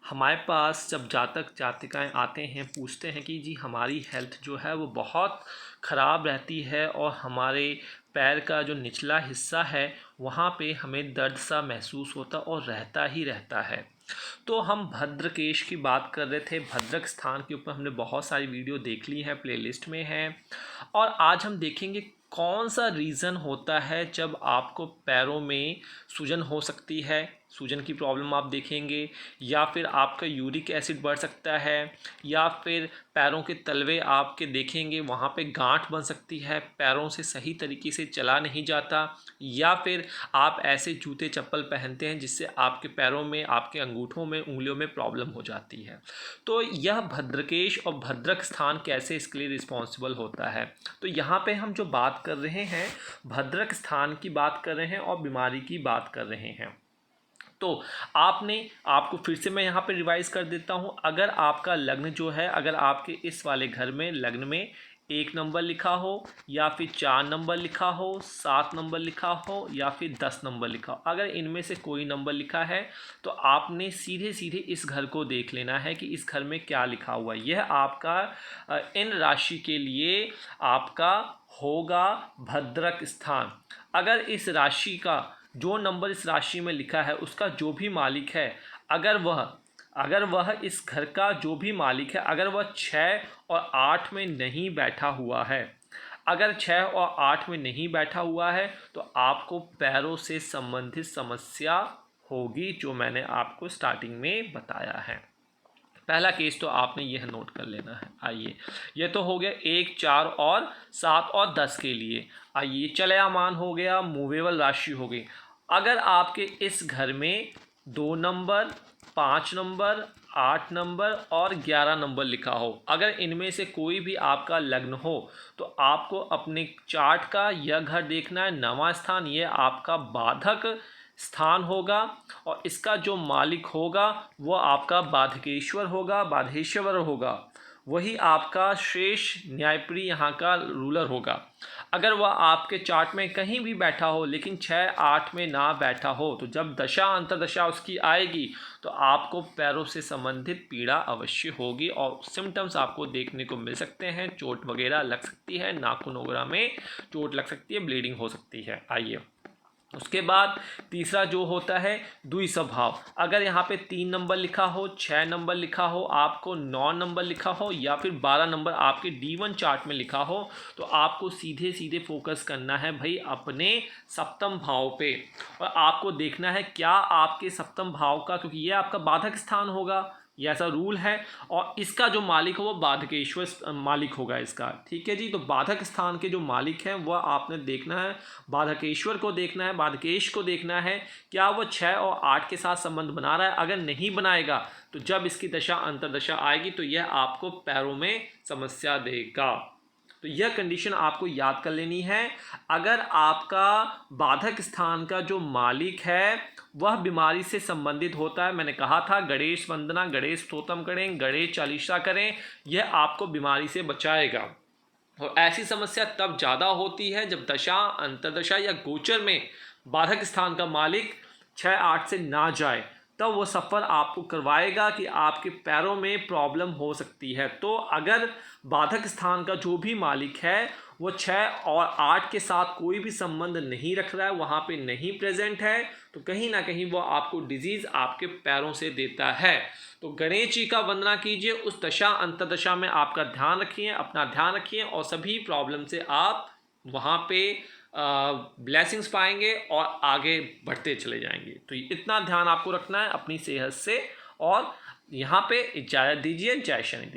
हमारे पास जब जातक जातिकाएँ आते हैं, पूछते हैं कि जी हमारी हेल्थ जो है वो बहुत ख़राब रहती है और हमारे पैर का जो निचला हिस्सा है वहाँ पे हमें दर्द सा महसूस होता और रहता ही रहता है। तो हम भद्रकेश की बात कर रहे थे। भद्रक स्थान के ऊपर हमने बहुत सारी वीडियो देख ली हैं, प्लेलिस्ट में हैं। और आज हम देखेंगे कौन सा रीज़न होता है जब आपको पैरों में सूजन हो सकती है, सूजन की प्रॉब्लम आप देखेंगे, या फिर आपका यूरिक एसिड बढ़ सकता है, या फिर पैरों के तलवे आपके देखेंगे वहाँ पे गांठ बन सकती है, पैरों से सही तरीके से चला नहीं जाता, या फिर आप ऐसे जूते चप्पल पहनते हैं जिससे आपके पैरों में, आपके अंगूठों में, उंगलियों में प्रॉब्लम हो जाती है। तो यह भद्रकेश और भद्रक स्थान कैसे इसके लिए रिस्पॉन्सिबल होता है। तो यहाँ पे हम जो बात कर रहे हैं भद्रक स्थान की बात कर रहे हैं और बीमारी की बात कर रहे हैं। तो आपको फिर से मैं यहाँ पे रिवाइज़ कर देता हूँ। अगर आपका लग्न जो है, अगर आपके इस वाले घर में लग्न में 1 नंबर लिखा हो, या फिर 4 नंबर लिखा हो, 7 नंबर लिखा हो, या फिर 10 नंबर लिखा हो, अगर इनमें से कोई नंबर लिखा है तो आपने सीधे सीधे इस घर को देख लेना है कि इस घर में क्या लिखा हुआ है। यह आपका इन राशि के लिए आपका होगा भद्रक स्थान। अगर इस राशि का जो नंबर इस राशि में लिखा है उसका जो भी मालिक है, अगर वह इस घर का जो भी मालिक है, अगर वह 6 और 8 में नहीं बैठा हुआ है, अगर 6 और 8 में नहीं बैठा हुआ है तो आपको पैरों से संबंधित समस्या होगी, जो मैंने आपको स्टार्टिंग में बताया है। पहला केस तो आपने यह नोट कर लेना है। आइए, यह तो हो गया 1, 4 और 7 और 10 के लिए। आइए, चलयमान हो गया, मूवेबल राशि हो गई। अगर आपके इस घर में 2 नंबर, 5 नंबर, 8 नंबर और 11 नंबर लिखा हो, अगर इनमें से कोई भी आपका लग्न हो तो आपको अपने चार्ट का यह घर देखना है। 9वां स्थान यह आपका बाधक स्थान होगा और इसका जो मालिक होगा वो आपका बाधकेश्वर होगा, बाधेश्वर होगा। वही आपका शेष न्यायप्रिय यहाँ का रूलर होगा। अगर वह आपके चार्ट में कहीं भी बैठा हो लेकिन 6, 8 में ना बैठा हो तो जब दशा अंतर्दशा उसकी आएगी तो आपको पैरों से संबंधित पीड़ा अवश्य होगी और सिम्टम्स आपको देखने को मिल सकते हैं। चोट वगैरह लग सकती है, नाखून वगैरह में चोट लग सकती है, ब्लीडिंग हो सकती है। आइए, उसके बाद तीसरा जो होता है द्वि स्वभाव। अगर यहाँ पे 3 नंबर लिखा हो, 6 नंबर लिखा हो, आपको 9 नंबर लिखा हो, या फिर 12 नंबर आपके D1 चार्ट में लिखा हो, तो आपको सीधे सीधे फोकस करना है भाई अपने सप्तम भाव पे। और आपको देखना है क्या आपके सप्तम भाव का, क्योंकि ये आपका बाधक स्थान होगा, ये ऐसा रूल है, और इसका जो मालिक हो वो बाधकेश्वर मालिक होगा इसका। ठीक है जी। तो बाधक स्थान के जो मालिक हैं वह आपने देखना है, बाधकेश्वर को देखना है, बाधकेश को देखना है, क्या वो 6 और 8 के साथ संबंध बना रहा है। अगर नहीं बनाएगा तो जब इसकी दशा अंतर्दशा आएगी तो यह आपको पैरों में समस्या देगा। तो यह कंडीशन आपको याद कर लेनी है। अगर आपका बाधक स्थान का जो मालिक है वह बीमारी से संबंधित होता है, मैंने कहा था गणेश वंदना, गणेश स्तोत्रम करें, गणेश चालीसा करें, यह आपको बीमारी से बचाएगा। और ऐसी समस्या तब ज़्यादा होती है जब दशा, अंतर्दशा या गोचर में बाधक स्थान का मालिक 6, 8 से ना जाए, तब वो सफ़र आपको करवाएगा कि आपके पैरों में प्रॉब्लम हो सकती है। तो अगर बाधक स्थान का जो भी मालिक है वो 6 और 8 के साथ कोई भी संबंध नहीं रख रहा है, वहाँ पे नहीं प्रेजेंट है, तो कहीं ना कहीं वो आपको डिजीज़ आपके पैरों से देता है। तो गणेश जी का वंदना कीजिए, उस दशा अंतर्दशा में आपका ध्यान रखिए, अपना ध्यान रखिए, और सभी प्रॉब्लम से आप वहाँ पे ब्लेसिंग्स पाएंगे और आगे बढ़ते चले जाएंगे। तो इतना ध्यान आपको रखना है अपनी सेहत से। और यहाँ पे इजाज़त दीजिए। जय शनि देव।